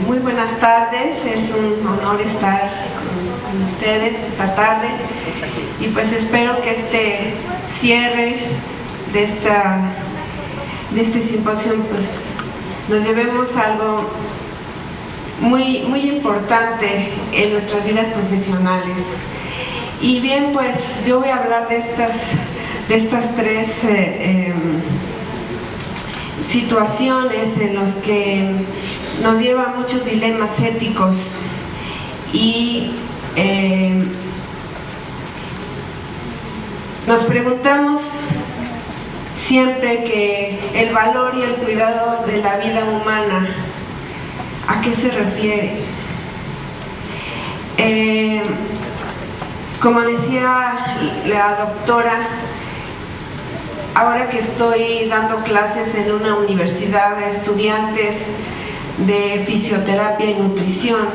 Muy buenas tardes, es un honor estar con ustedes esta tarde y pues espero que este cierre de este simposio pues nos llevemos algo muy importante en nuestras vidas profesionales. Y bien, pues yo voy a hablar de estas tres situaciones en las que nos llevan muchos dilemas éticos y nos preguntamos siempre que el valor y el cuidado de la vida humana, ¿a qué se refiere? Como decía la doctora, ahora que estoy dando clases en una universidad de estudiantes de fisioterapia y nutrición,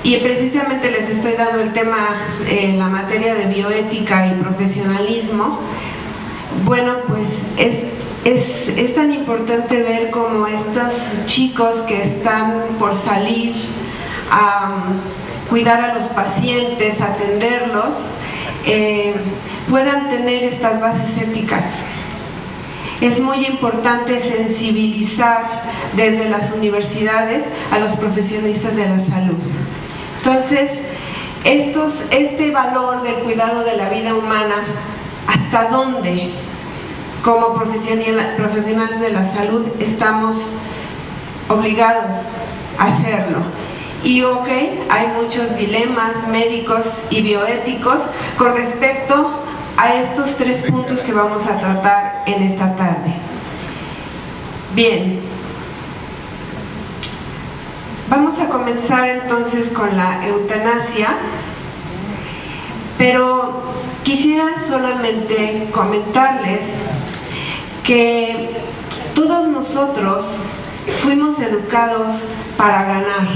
y precisamente les estoy dando el tema, la materia de bioética y profesionalismo, bueno, pues es tan importante ver cómo estos chicos que están por salir a cuidar a los pacientes, atenderlos, puedan tener estas bases éticas. Es muy importante sensibilizar desde las universidades a los profesionistas de la salud. Entonces, este valor del cuidado de la vida humana, ¿hasta dónde como profesionales de la salud estamos obligados a hacerlo? Y hay muchos dilemas médicos y bioéticos con respecto a estos tres puntos que vamos a tratar en esta tarde. Bien, vamos a comenzar entonces con la eutanasia, pero quisiera solamente comentarles que todos nosotros fuimos educados para ganar,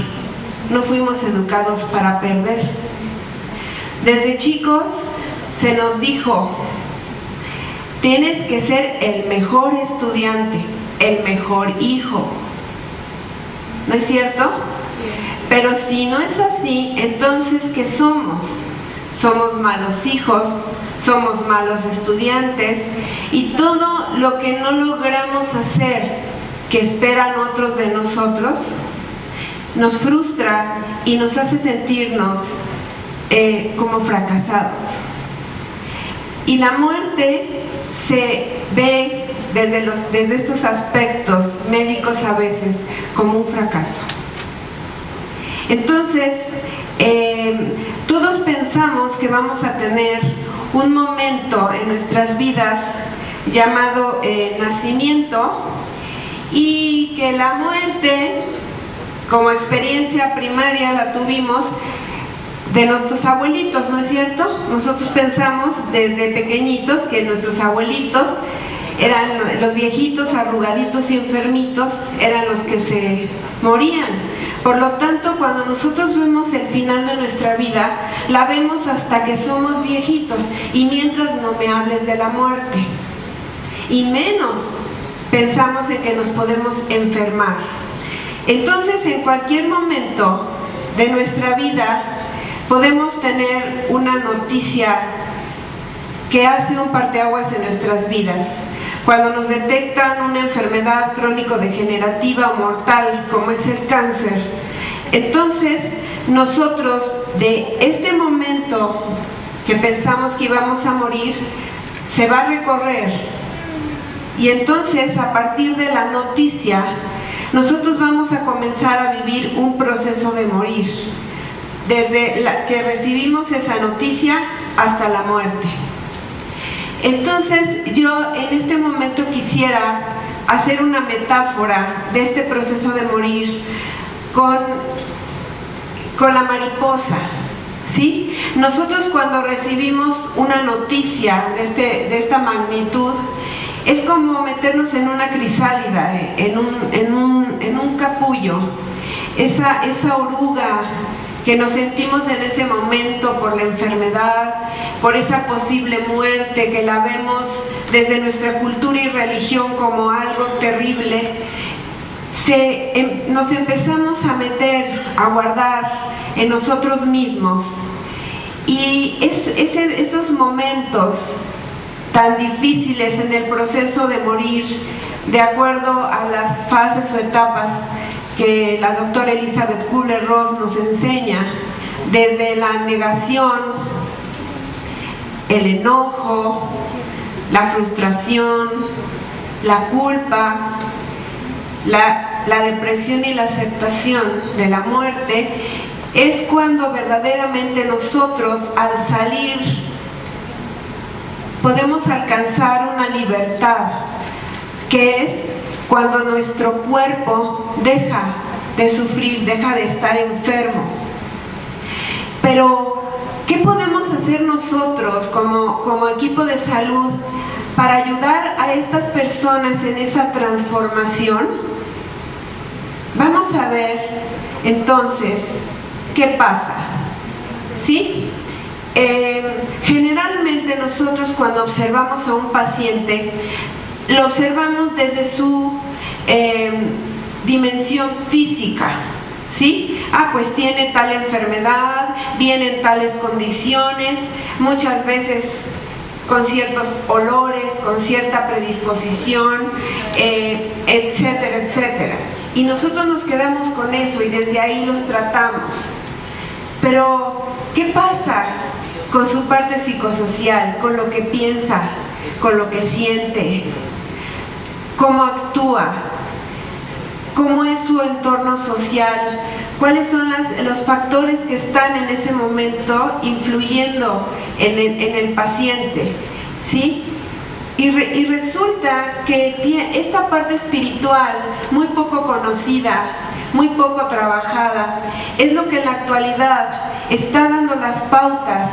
no fuimos educados para perder. Desde chicos se nos dijo: tienes que ser el mejor estudiante, el mejor hijo. ¿No es cierto? Pero si no es así, entonces ¿qué somos? Somos malos hijos, somos malos estudiantes, y todo lo que no logramos hacer que esperan otros de nosotros nos frustra y nos hace sentirnos como fracasados. Y la muerte se ve desde estos aspectos médicos a veces como un fracaso. Entonces, todos pensamos que vamos a tener un momento en nuestras vidas llamado nacimiento, y que la muerte, como experiencia primaria, la tuvimos de nuestros abuelitos, ¿no es cierto? Nosotros pensamos desde pequeñitos que nuestros abuelitos eran los viejitos arrugaditos y enfermitos, eran los que se morían. Por lo tanto, cuando nosotros vemos el final de nuestra vida, la vemos hasta que somos viejitos, y mientras no me hables de la muerte, y menos pensamos en que nos podemos enfermar. Entonces, en cualquier momento de nuestra vida podemos tener una noticia que hace un parteaguas en nuestras vidas. Cuando nos detectan una enfermedad crónico-degenerativa o mortal, como es el cáncer, entonces nosotros, de este momento que pensamos que íbamos a morir, se va a recorrer, y entonces a partir de la noticia nosotros vamos a comenzar a vivir un proceso de morir, desde que recibimos esa noticia hasta la muerte. Entonces yo en este momento quisiera hacer una metáfora de este proceso de morir con la mariposa, ¿sí? Nosotros cuando recibimos una noticia de esta magnitud, es como meternos en una crisálida, en un capullo, esa oruga que nos sentimos en ese momento por la enfermedad, por esa posible muerte que la vemos desde nuestra cultura y religión como algo terrible. nos empezamos a meter, a guardar en nosotros mismos. Y esos momentos tan difíciles en el proceso de morir, de acuerdo a las fases o etapas que la doctora Elizabeth Kubler-Ross nos enseña, desde la negación, el enojo, la frustración, la culpa, la depresión y la aceptación de la muerte, es cuando verdaderamente nosotros, al salir, podemos alcanzar una libertad, que es cuando nuestro cuerpo deja de sufrir, deja de estar enfermo. Pero, ¿qué podemos hacer nosotros como equipo de salud para ayudar a estas personas en esa transformación? Vamos a ver entonces qué pasa, ¿sí? Generalmente nosotros, cuando observamos a un paciente, lo observamos desde su dimensión física, ¿sí? Pues tiene tal enfermedad, viene en tales condiciones, muchas veces con ciertos olores, con cierta predisposición, etcétera, etcétera. Y nosotros nos quedamos con eso y desde ahí los tratamos. Pero, ¿qué pasa con su parte psicosocial, con lo que piensa, con lo que siente? ¿Cómo actúa? ¿Cómo es su entorno social? ¿Cuáles son los factores que están en ese momento influyendo en el paciente? ¿Sí? Y resulta que esta parte espiritual, muy poco conocida, muy poco trabajada, es lo que en la actualidad está dando las pautas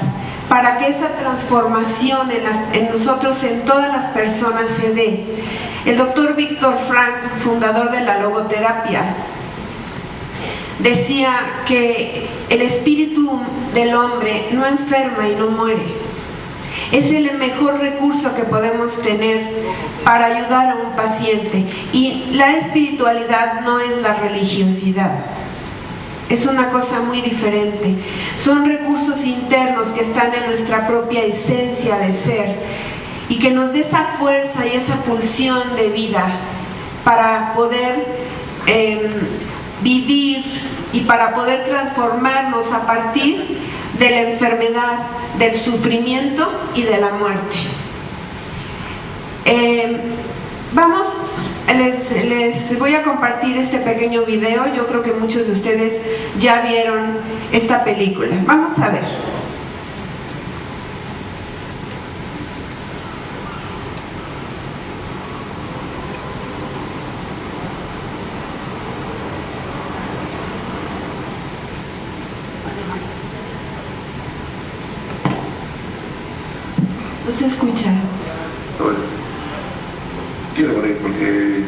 para que esa transformación en nosotros, en todas las personas, se dé. El doctor Viktor Frankl, fundador de la logoterapia, decía que el espíritu del hombre no enferma y no muere. Es el mejor recurso que podemos tener para ayudar a un paciente. Y la espiritualidad no es la religiosidad. Es una cosa muy diferente. Son recursos internos que están en nuestra propia esencia de ser y que nos dé esa fuerza y esa pulsión de vida para poder vivir y para poder transformarnos a partir de la enfermedad, del sufrimiento y de la muerte. Les voy a compartir este pequeño video. Yo creo que muchos de ustedes ya vieron esta película. Vamos a ver. No se escucha. Bueno, quiero morir porque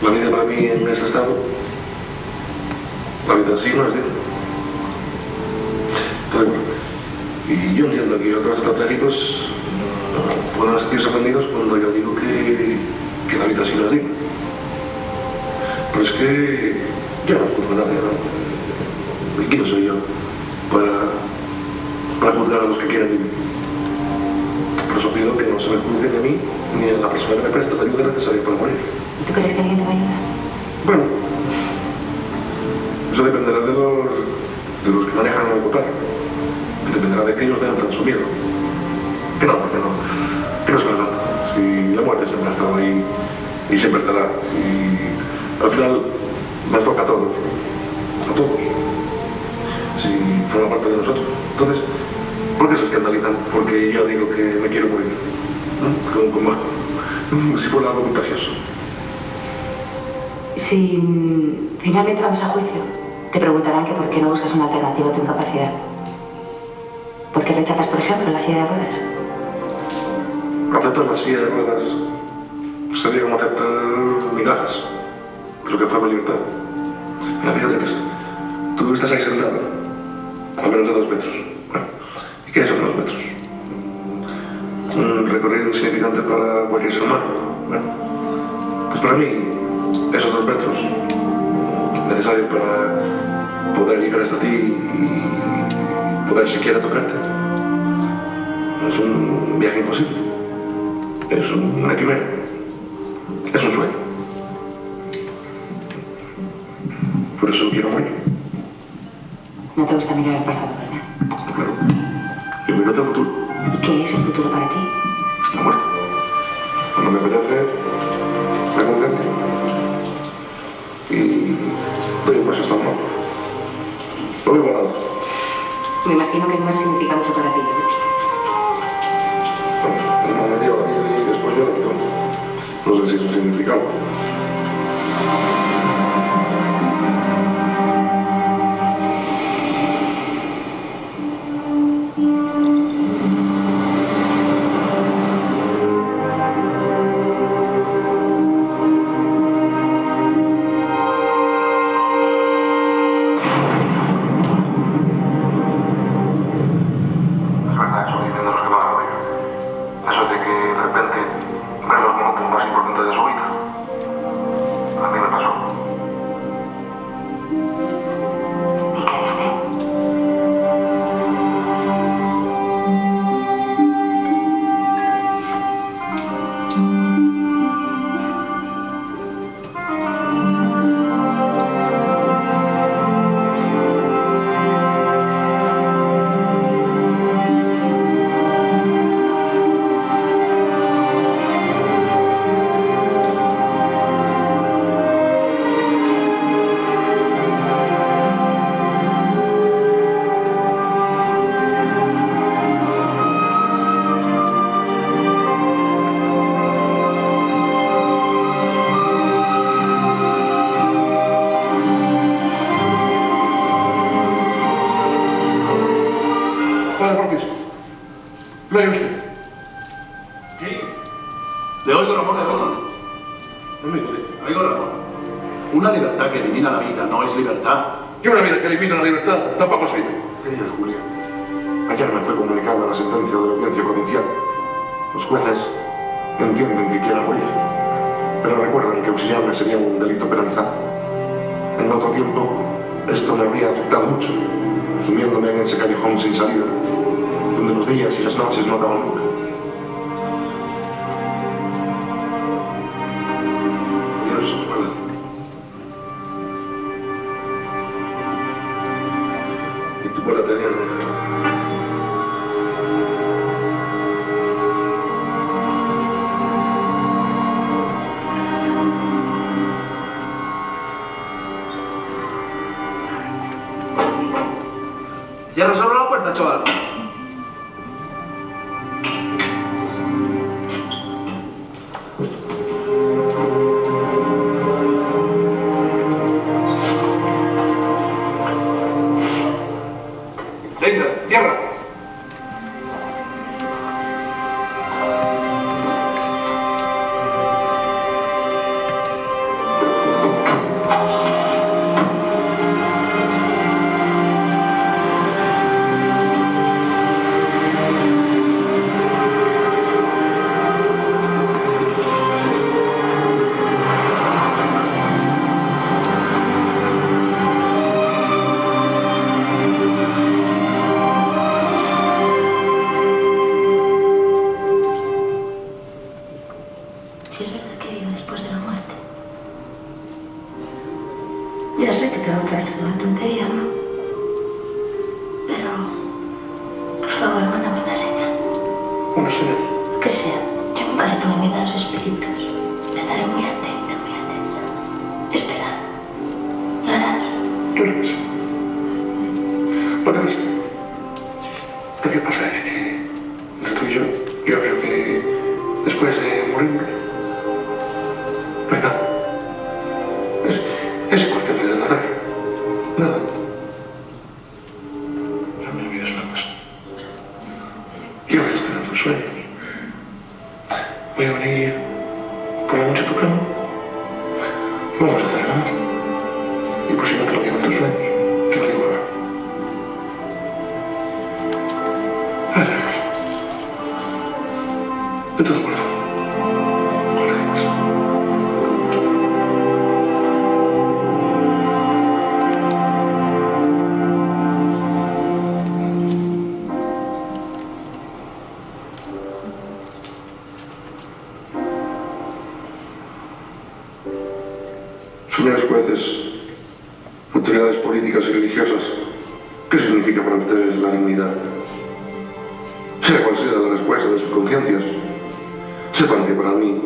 la vida para mí en este estado, la vida así no es digna. Y yo entiendo que otros tetraplégicos puedan sentirse ofendidos cuando yo digo que la vida así no es digna. Pero es que yo no juzgo a nadie, ¿no? ¿Y quién soy yo para juzgar a los que quieren vivir? Por eso pido que no se me juzgue ni a mí ni a la persona que me presta la ayuda necesaria para morir. ¿Tú crees que alguien te va a ayudar? Bueno, eso dependerá de los que manejan el votar. Dependerá de que ellos vean tan su miedo. Que no se me levanta. Si la muerte siempre ha estado ahí y siempre estará. Y al final nos toca a todos. A todos. Si forma parte de nosotros. Entonces, ¿por qué se escandalizan? Porque yo digo que me quiero morir, ¿no? Como si fuera algo contagioso. Si finalmente vamos a juicio, te preguntarán que por qué no buscas una alternativa a tu incapacidad. ¿Por qué rechazas, por ejemplo, la silla de ruedas? Aceptar la silla de ruedas sería como aceptar migajas de lo que fue mi libertad. Mira, fíjate en esto. Tú estás ahí sentado, a menos de 2 metros. ¿Qué son 2 metros? Un recorrido insignificante para cualquier ser humano. Bueno, pues para mí, esos 2 metros necesario para poder llegar hasta ti y poder siquiera tocarte. Es un viaje imposible. Es una quimera. Es un sueño. Por eso quiero morir. No te gusta mirar el pasado, ¿verdad? Está claro. Yo miro hacia el futuro. ¿Qué es el futuro para ti? La muerte. Cuando me apetece, me concentro. Y doy un paso hasta el mar. No vivo nada. Me imagino que el mar significa mucho para ti, ¿verdad? Bueno, el mar me dio la vida y después yo la quito. No sé si eso significa algo. ¿Me oye usted? Sí. Le oigo, Ramón, le oigo. No me oye. Le oigo, Ramón. Una libertad que elimina la vida no es libertad. Y una vida que elimina la libertad tampoco es vida. Querida Julia, ayer me fue comunicada la sentencia de la audiencia provincial. Los jueces entienden que quiera morir, pero recuerdan que auxiliarme sería un delito penalizado. En otro tiempo, esto me habría afectado mucho, sumiéndome en ese callejón sin salida, donde los días y las noches no acaban nunca. Dios, hola. Y tú por la tenías. Cierra solo la puerta, chaval. Venga, cierra. Si es verdad que hay vida después de la muerte. Ya sé que te va a parecer una tontería, ¿no? Pero, por favor, mándame una señal. Una señal. Que sea. Yo nunca le tuve miedo a los espíritus. Estaré muy atenta, esperando. ¿Lo harás? Claro que sí. Lo que pasa es que, entre tú y yo creo que después de morir, no hay nada. Es igual que antes de nacer. Nada. No me olvides una cosa. Yo voy a estar en tus sueños. Voy a venir por la noche a tu cama. Y vamos a hacer el amor. Y por si no te lo digo en tus sueños, te lo digo ahora. Gracias. De todo corazón. Gracias. Señores jueces, autoridades políticas y religiosas, ¿qué significa para ustedes la dignidad? Sea cual sea la respuesta de sus conciencias, sepan que para mí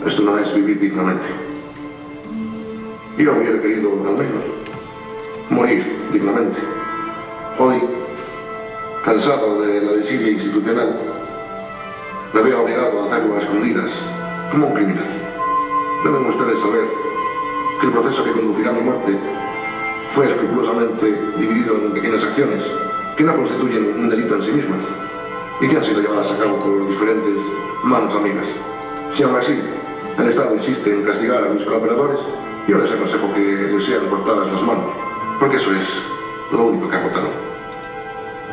esto no es vivir dignamente. Yo hubiera querido, al menos, morir dignamente. Hoy, cansado de la desidia institucional, me veo obligado a hacerlo a escondidas, como un criminal. Deben ustedes saber que el proceso que conducirá a mi muerte fue escrupulosamente dividido en pequeñas acciones que no constituyen un delito en sí mismas y que han sido llevadas a cabo por diferentes manos amigas. Si aún así el Estado insiste en castigar a mis cooperadores, yo les aconsejo que les sean cortadas las manos, porque eso es lo único que aportaron.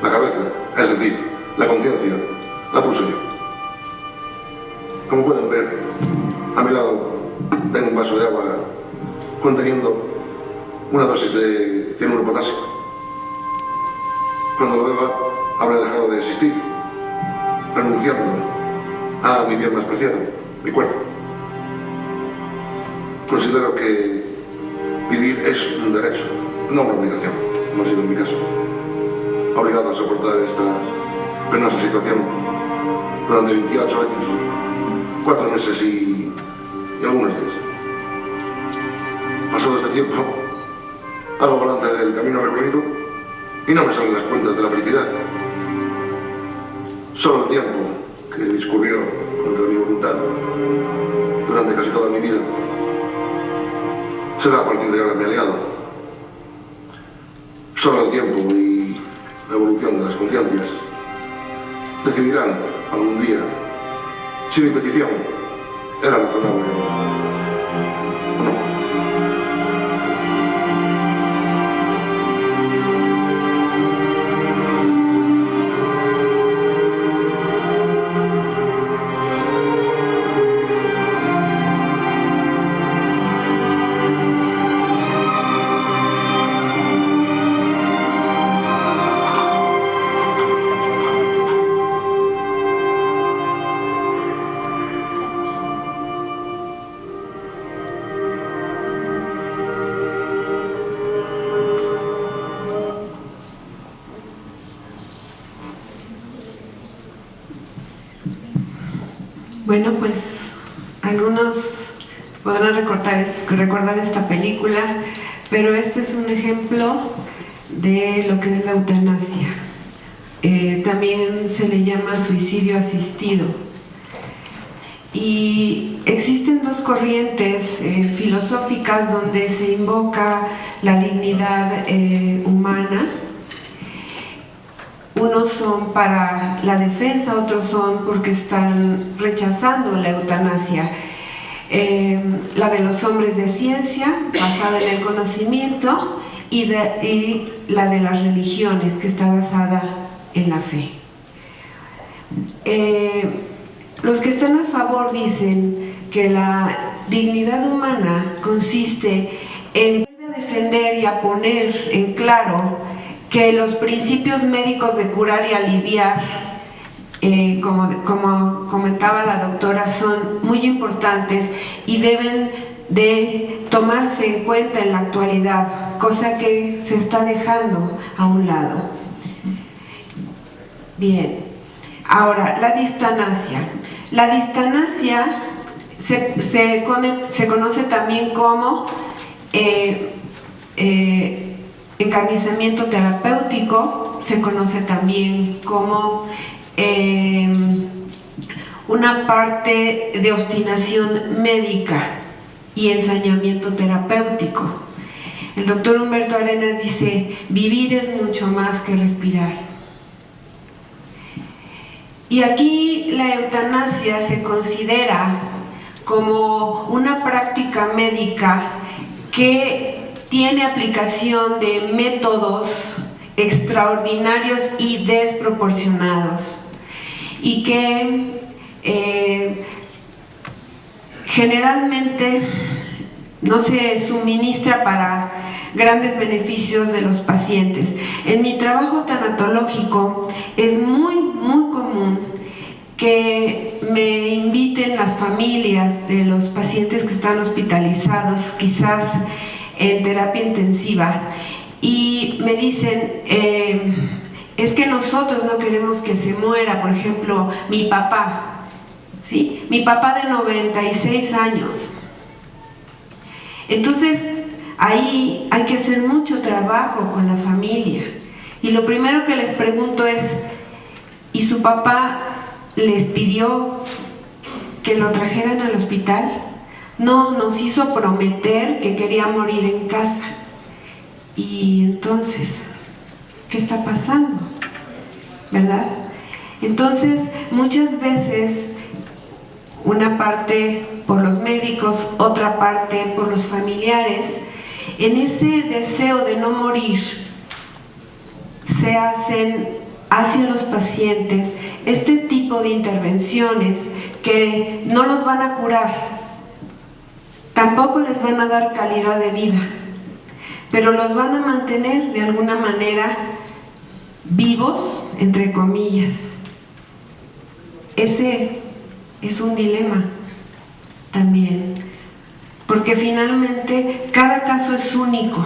La cabeza, es decir, la conciencia, la puse yo. Como pueden ver, a mi lado tengo un vaso de agua conteniendo una dosis de cianuro potásico. Cuando lo beba, habré dejado de existir, renunciando a mi bien más preciado, mi cuerpo. Considero que vivir es un derecho, no una obligación, como ha sido en mi caso. Obligado a soportar esta penosa situación durante 28 años, 4 meses y algunos días. Pasado este tiempo, hago balance del camino recorrido y no me salen las cuentas de la felicidad. Solo el tiempo que discurrió contra mi voluntad durante casi toda mi vida será a partir de ahora mi aliado. Solo el tiempo y la evolución de las conciencias decidirán algún día si mi petición era razonable o no. Bueno, pues algunos podrán recordar esta película, pero este es un ejemplo de lo que es la eutanasia. También se le llama suicidio asistido. Y existen dos corrientes filosóficas donde se invoca la dignidad humana. Unos son para la defensa, otros son porque están rechazando la eutanasia. La de los hombres de ciencia, basada en el conocimiento, y la de las religiones, que está basada en la fe. Los que están a favor dicen que la dignidad humana consiste en defender y a poner en claro que los principios médicos de curar y aliviar, como comentaba la doctora, son muy importantes y deben de tomarse en cuenta en la actualidad, cosa que se está dejando a un lado. Bien, ahora la distanasia. La distanasia se conoce también como encarnizamiento terapéutico, se conoce también como una parte de obstinación médica y ensañamiento terapéutico. El doctor Humberto Arenas dice: vivir es mucho más que respirar. Y aquí la eutanasia se considera como una práctica médica que tiene aplicación de métodos extraordinarios y desproporcionados y que generalmente no se suministra para grandes beneficios de los pacientes. En mi trabajo tanatológico es muy común que me inviten las familias de los pacientes que están hospitalizados, quizás en terapia intensiva, y me dicen, es que nosotros no queremos que se muera, por ejemplo, mi papá, ¿sí? Mi papá de 96 años. Entonces, ahí hay que hacer mucho trabajo con la familia. Y lo primero que les pregunto es, ¿y su papá les pidió que lo trajeran al hospital? No, nos hizo prometer que quería morir en casa. Y entonces, ¿qué está pasando? ¿Verdad? Entonces, muchas veces, una parte por los médicos, otra parte por los familiares, en ese deseo de no morir, se hacen hacia los pacientes este tipo de intervenciones que no los van a curar, tampoco les van a dar calidad de vida, pero los van a mantener de alguna manera vivos, entre comillas. Ese es un dilema también, porque finalmente cada caso es único.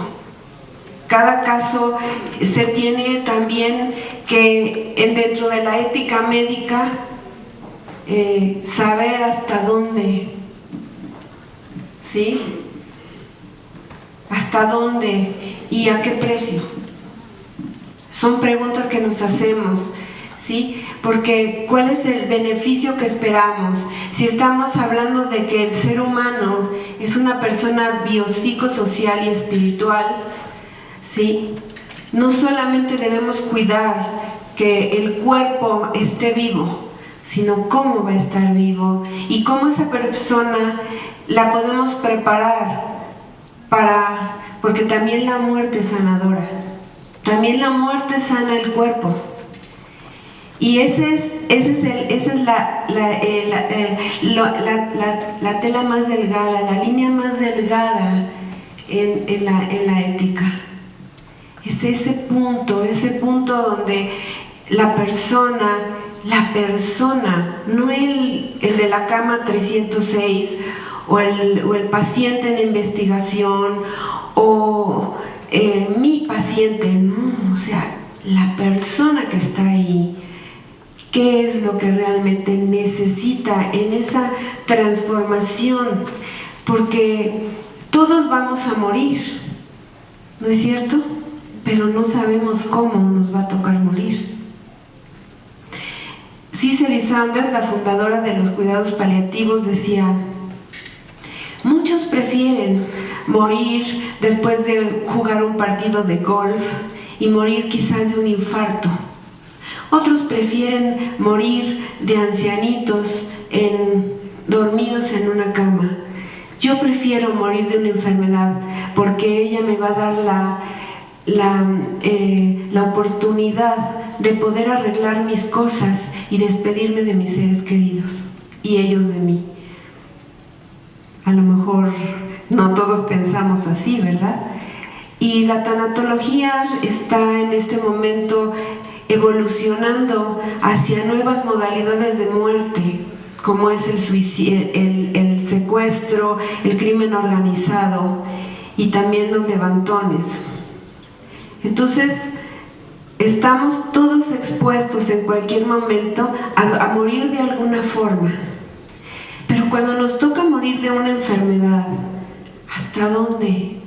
Cada caso se tiene también que, dentro de la ética médica, saber hasta dónde, ¿sí? ¿Hasta dónde y a qué precio? Son preguntas que nos hacemos, ¿sí? Porque ¿cuál es el beneficio que esperamos? Si estamos hablando de que el ser humano es una persona biopsicosocial y espiritual, ¿sí? No solamente debemos cuidar que el cuerpo esté vivo, sino cómo va a estar vivo y cómo esa persona la podemos preparar porque también la muerte es sanadora, también la muerte sana el cuerpo. Y esa es la tela más delgada, la línea más delgada en la ética. Es ese punto donde la persona, no el de la cama 306 o el paciente en investigación o mi paciente, no, o sea, la persona que está ahí, ¿qué es lo que realmente necesita en esa transformación? Porque todos vamos a morir, ¿no es cierto? Pero no sabemos cómo nos va a tocar morir. Cicely Saunders, la fundadora de los cuidados paliativos, decía: muchos prefieren morir después de jugar un partido de golf y morir quizás de un infarto. Otros prefieren morir de ancianitos dormidos en una cama. Yo prefiero morir de una enfermedad porque ella me va a dar la oportunidad de poder arreglar mis cosas y despedirme de mis seres queridos y ellos de mí. A lo mejor no todos pensamos así, ¿verdad? Y la tanatología está en este momento evolucionando hacia nuevas modalidades de muerte, como es el suicidio, el secuestro, el crimen organizado y también los levantones. Entonces, estamos todos expuestos en cualquier momento a morir de alguna forma. Pero cuando nos toca morir de una enfermedad, ¿hasta dónde?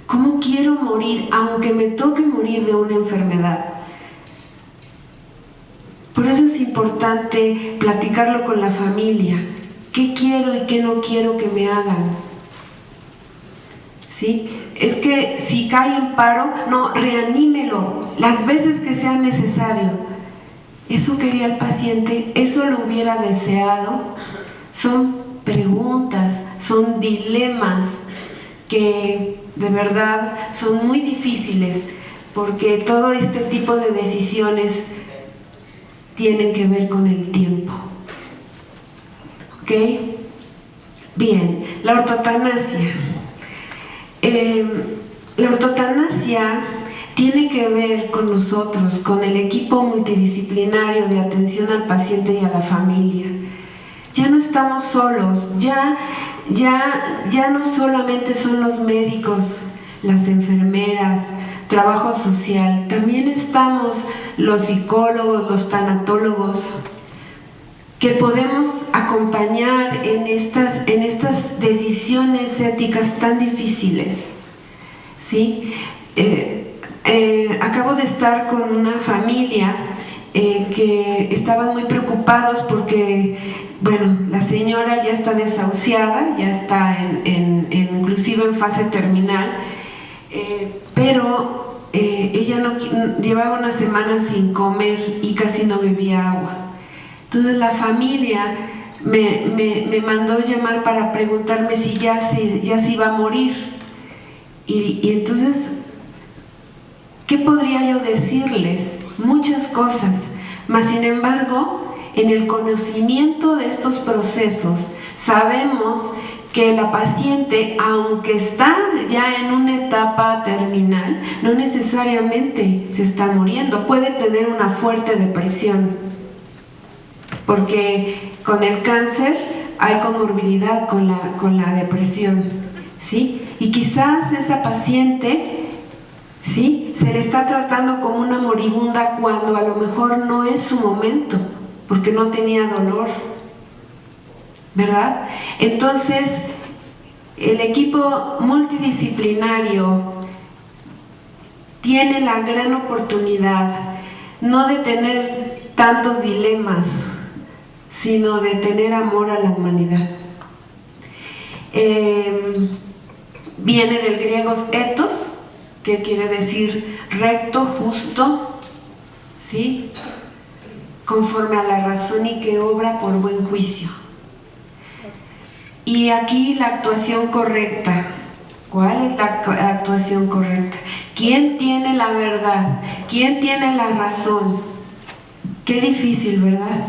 ¿Cómo quiero morir aunque me toque morir de una enfermedad? Por eso es importante platicarlo con la familia. ¿Qué quiero y qué no quiero que me hagan? ¿Sí? Es que si cae en paro, no, reanímelo las veces que sea necesario. ¿Eso quería el paciente? ¿Eso lo hubiera deseado? Son preguntas, son dilemas que de verdad son muy difíciles, porque todo este tipo de decisiones tienen que ver con el tiempo. ¿Ok? Bien, la ortotanasia. La ortotanasia tiene que ver con nosotros, con el equipo multidisciplinario de atención al paciente y a la familia. Ya no estamos solos, ya no solamente son los médicos, las enfermeras, trabajo social, también estamos los psicólogos, los tanatólogos, que podemos acompañar en estas decisiones éticas tan difíciles, ¿sí? Acabo de estar con una familia que estaban muy preocupados porque, bueno, la señora ya está desahuciada, ya está inclusive en fase terminal, pero ella llevaba unas semanas sin comer y casi no bebía agua. Entonces la familia me mandó llamar para preguntarme si ya se iba a morir. Y entonces, ¿qué podría yo decirles? Muchas cosas, mas sin embargo, en el conocimiento de estos procesos, sabemos que la paciente, aunque está ya en una etapa terminal, no necesariamente se está muriendo, puede tener una fuerte depresión, porque con el cáncer hay comorbilidad con la depresión, ¿sí? Y quizás esa paciente, ¿sí?, se le está tratando como una moribunda cuando a lo mejor no es su momento, porque no tenía dolor, ¿verdad? Entonces, el equipo multidisciplinario tiene la gran oportunidad no de tener tantos dilemas, sino de tener amor a la humanidad. Viene del griego ethos, que quiere decir recto, justo, ¿sí?, conforme a la razón y que obra por buen juicio. Y aquí la actuación correcta. ¿Cuál es la actuación correcta? ¿Quién tiene la verdad? ¿Quién tiene la razón? Qué difícil, ¿verdad?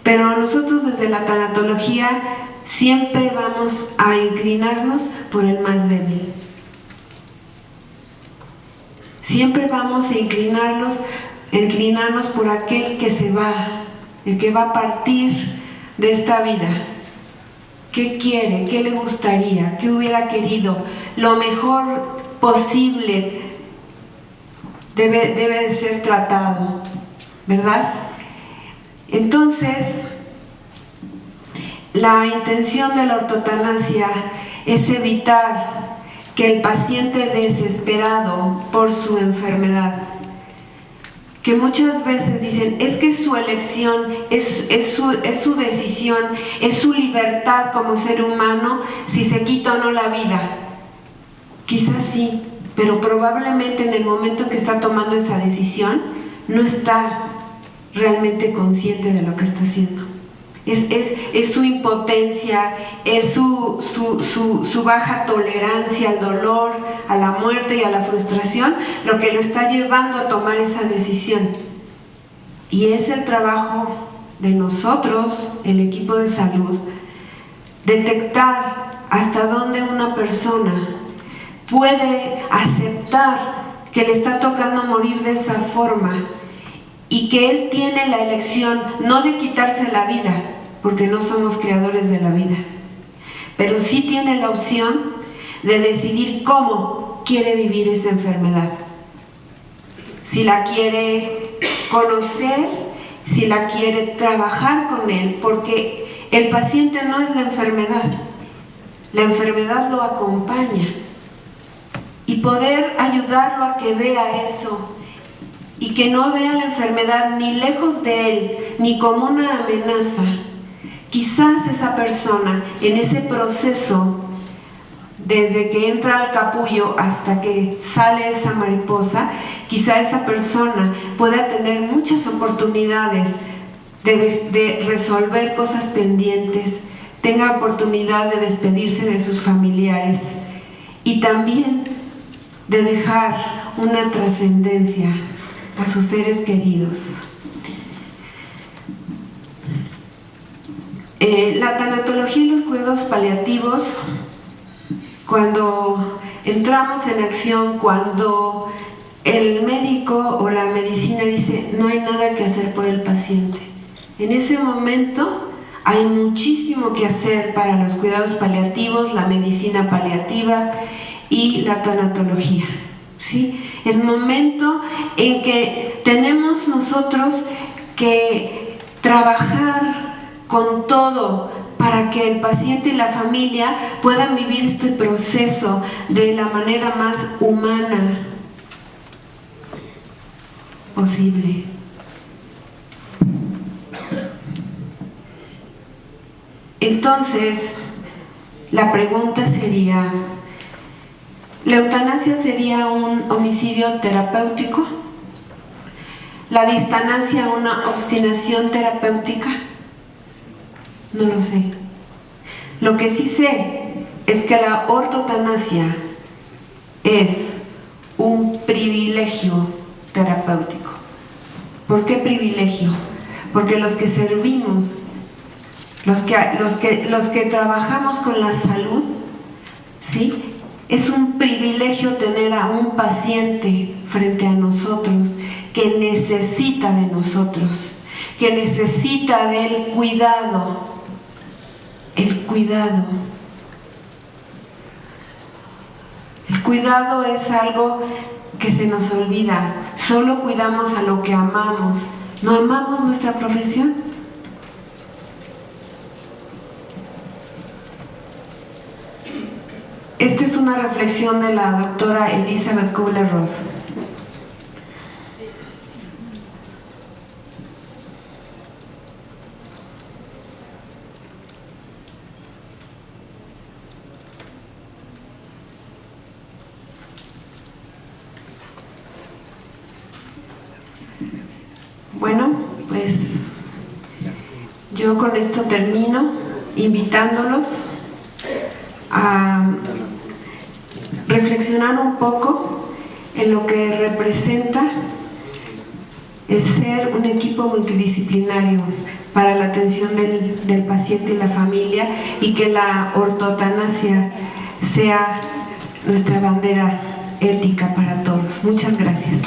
Pero nosotros desde la tanatología siempre vamos a inclinarnos por el más débil. Siempre vamos a inclinarnos por aquel que se va, el que va a partir de esta vida. ¿Qué quiere? ¿Qué le gustaría? ¿Qué hubiera querido? Lo mejor posible debe de ser tratado, ¿verdad? Entonces, la intención de la ortotanasia es evitar que el paciente desesperado por su enfermedad, que muchas veces dicen, es que es su elección, es su decisión, es su libertad como ser humano si se quita o no la vida. Quizás sí, pero probablemente en el momento en que está tomando esa decisión no está realmente consciente de lo que está haciendo. Es su impotencia, es su baja tolerancia al dolor, a la muerte y a la frustración lo que lo está llevando a tomar esa decisión. Y es el trabajo de nosotros, el equipo de salud, detectar hasta dónde una persona puede aceptar que le está tocando morir de esa forma y que él tiene la elección no de quitarse la vida, porque no somos creadores de la vida, pero sí tiene la opción de decidir cómo quiere vivir esa enfermedad. Si la quiere conocer, si la quiere trabajar con él, porque el paciente no es la enfermedad lo acompaña, y poder ayudarlo a que vea eso y que no vea la enfermedad ni lejos de él ni como una amenaza. Quizás esa persona en ese proceso, desde que entra al capullo hasta que sale esa mariposa, quizá esa persona pueda tener muchas oportunidades de resolver cosas pendientes, tenga oportunidad de despedirse de sus familiares y también de dejar una trascendencia a sus seres queridos. La tanatología y los cuidados paliativos, cuando entramos en acción, cuando el médico o la medicina dice no hay nada que hacer por el paciente, en ese momento Hay muchísimo que hacer para los cuidados paliativos, la medicina paliativa y la tanatología, ¿sí? Es momento en que tenemos nosotros que trabajar con todo para que el paciente y la familia puedan vivir este proceso de la manera más humana posible. Entonces, la pregunta sería, ¿la eutanasia sería un homicidio terapéutico? ¿La distanasia una obstinación terapéutica? No lo sé. Lo que sí sé es que la ortotanasia es un privilegio terapéutico. ¿Por qué privilegio? Porque los que servimos, los que trabajamos con la salud, ¿sí? Es un privilegio tener a un paciente frente a nosotros que necesita de nosotros, que necesita del cuidado. El cuidado. El cuidado es algo que se nos olvida. Solo cuidamos a lo que amamos. ¿No amamos nuestra profesión? Esta es una reflexión de la doctora Elizabeth Kubler-Ross. Bueno, pues yo con esto termino, invitándolos a reflexionar un poco en lo que representa el ser un equipo multidisciplinario para la atención del paciente y la familia, y que la ortotanasia sea nuestra bandera ética para todos. Muchas gracias.